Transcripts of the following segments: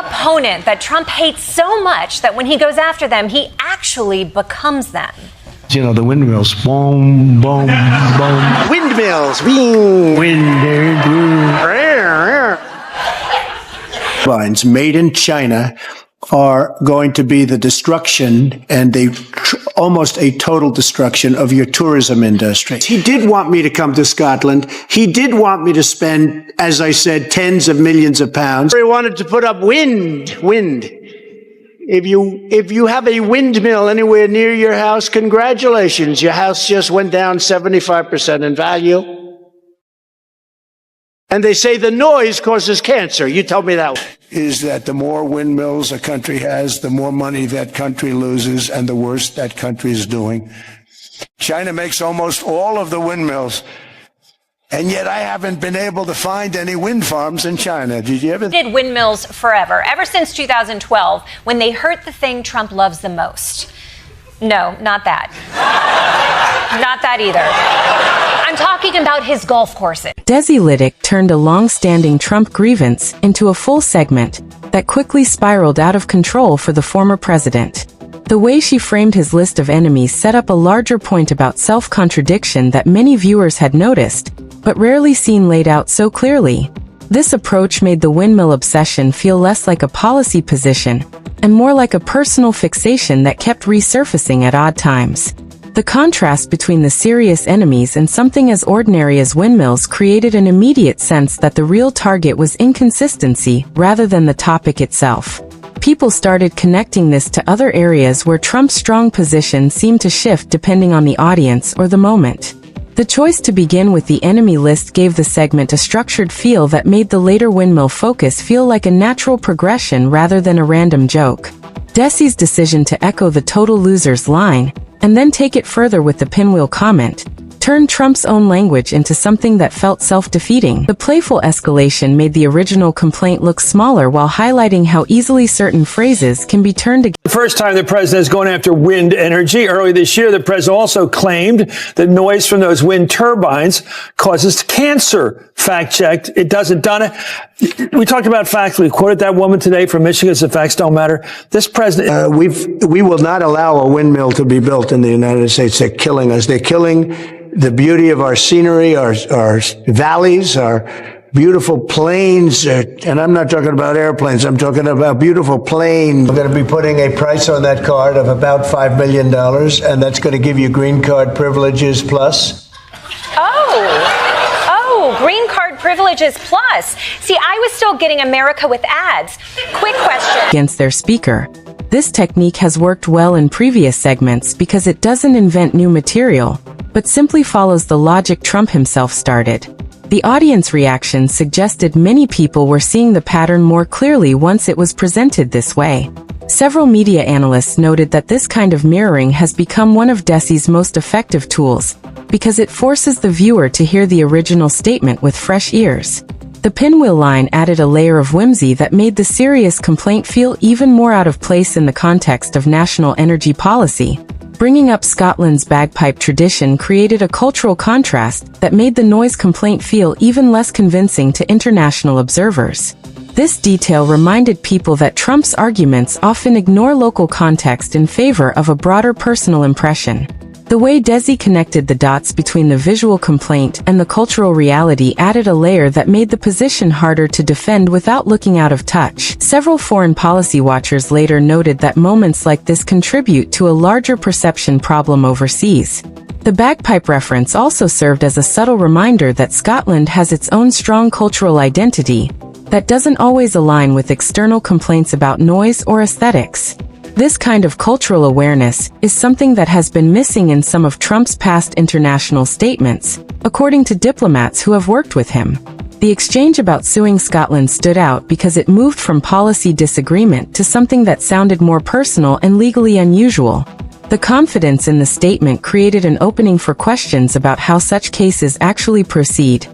opponent that Trump hates so much that when he goes after them, he actually becomes them. You know, the windmills, boom, boom, boom. Windmills, lines made in China are going to be the destruction and almost a total destruction of your tourism industry. He did want me to come to Scotland. He did want me to spend, as I said, tens of millions of pounds. He wanted to put up wind. If you have a windmill anywhere near your house, congratulations. Your house just went down 75% in value. And they say the noise causes cancer. You told me that. Is that the more windmills a country has, the more money that country loses and the worse that country is doing. China makes almost all of the windmills. And yet I haven't been able to find any wind farms in China. Did you ever? Did windmills forever, ever since 2012, when they hurt the thing Trump loves the most. No, not that. Not that either. I'm talking about his golf courses. Desi Lydic turned a long-standing Trump grievance into a full segment that quickly spiraled out of control for the former president. The way she framed his list of enemies set up a larger point about self-contradiction that many viewers had noticed, but rarely seen laid out so clearly. This approach made the windmill obsession feel less like a policy position and more like a personal fixation that kept resurfacing at odd times. The contrast between the serious enemies and something as ordinary as windmills created an immediate sense that the real target was inconsistency rather than the topic itself. People started connecting this to other areas where Trump's strong position seemed to shift depending on the audience or the moment. The choice to begin with the enemy list gave the segment a structured feel that made the later windmill focus feel like a natural progression rather than a random joke. Desi's decision to echo the total losers line, and then take it further with the pinwheel comment, turned Trump's own language into something that felt self-defeating. The playful escalation made the original complaint look smaller while highlighting how easily certain phrases can be turned against. The first time the president is going after wind energy. Earlier this year, the president also claimed that noise from those wind turbines causes cancer. Fact-checked. It doesn't. Donna, we talked about facts. We quoted that woman today from Michigan, so facts don't matter. This president... we will not allow a windmill to be built in the United States. They're killing us. They're killing the beauty of our scenery, our valleys, our beautiful plains, and I'm not talking about airplanes, I'm talking about beautiful plains. We're going to be putting a price on that card of about $5 million, and that's going to give you green card privileges plus. Green card privileges plus. See, I was still getting America with ads. Quick question. Against their speaker. This technique has worked well in previous segments because it doesn't invent new material, but simply follows the logic Trump himself started. The audience reaction suggested many people were seeing the pattern more clearly once it was presented this way. Several media analysts noted that this kind of mirroring has become one of Desi's most effective tools, because it forces the viewer to hear the original statement with fresh ears. The pinwheel line added a layer of whimsy that made the serious complaint feel even more out of place in the context of national energy policy. Bringing up Scotland's bagpipe tradition created a cultural contrast that made the noise complaint feel even less convincing to international observers. This detail reminded people that Trump's arguments often ignore local context in favor of a broader personal impression. The way Desi connected the dots between the visual complaint and the cultural reality added a layer that made the position harder to defend without looking out of touch. Several foreign policy watchers later noted that moments like this contribute to a larger perception problem overseas. The bagpipe reference also served as a subtle reminder that Scotland has its own strong cultural identity that doesn't always align with external complaints about noise or aesthetics. This kind of cultural awareness is something that has been missing in some of Trump's past international statements, according to diplomats who have worked with him. The exchange about suing Scotland stood out because it moved from policy disagreement to something that sounded more personal and legally unusual. The confidence in the statement created an opening for questions about how such cases actually proceed,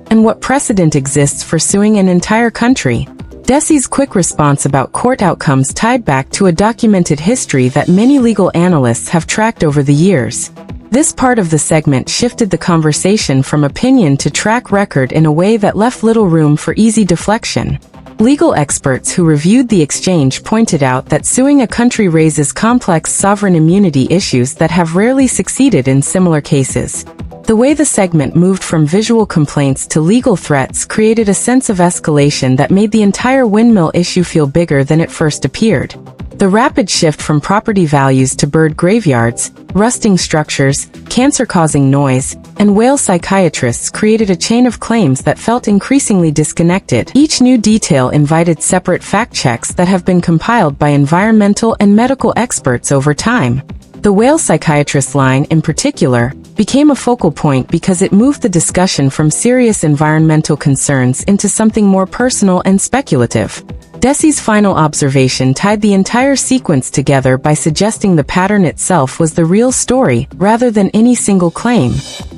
and what precedent exists for suing an entire country. Desi's quick response about court outcomes tied back to a documented history that many legal analysts have tracked over the years. This part of the segment shifted the conversation from opinion to track record in a way that left little room for easy deflection. Legal experts who reviewed the exchange pointed out that suing a country raises complex sovereign immunity issues that have rarely succeeded in similar cases. The way the segment moved from visual complaints to legal threats created a sense of escalation that made the entire windmill issue feel bigger than it first appeared. The rapid shift from property values to bird graveyards, rusting structures, cancer-causing noise, and whale psychiatrists created a chain of claims that felt increasingly disconnected. Each new detail invited separate fact checks that have been compiled by environmental and medical experts over time. The whale psychiatrist line, in particular, became a focal point because it moved the discussion from serious environmental concerns into something more personal and speculative. Desi's final observation tied the entire sequence together by suggesting the pattern itself was the real story, rather than any single claim.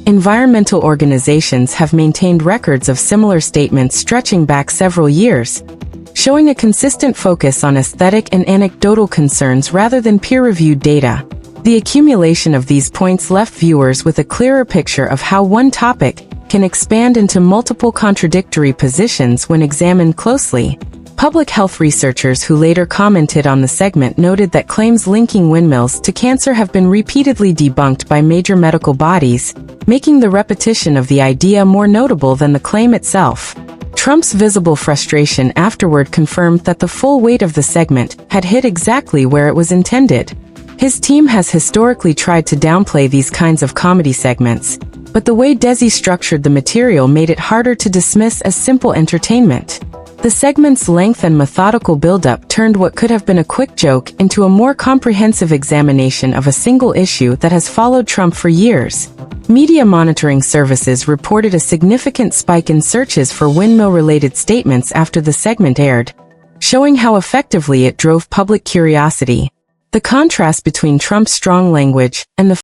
Environmental organizations have maintained records of similar statements stretching back several years, showing a consistent focus on aesthetic and anecdotal concerns rather than peer-reviewed data. The accumulation of these points left viewers with a clearer picture of how one topic can expand into multiple contradictory positions when examined closely. Public health researchers who later commented on the segment noted that claims linking windmills to cancer have been repeatedly debunked by major medical bodies, making the repetition of the idea more notable than the claim itself. Trump's visible frustration afterward confirmed that the full weight of the segment had hit exactly where it was intended. His team has historically tried to downplay these kinds of comedy segments, but the way Desi structured the material made it harder to dismiss as simple entertainment. The segment's length and methodical build-up turned what could have been a quick joke into a more comprehensive examination of a single issue that has followed Trump for years. Media monitoring services reported a significant spike in searches for windmill-related statements after the segment aired, showing how effectively it drove public curiosity. The contrast between Trump's strong language and the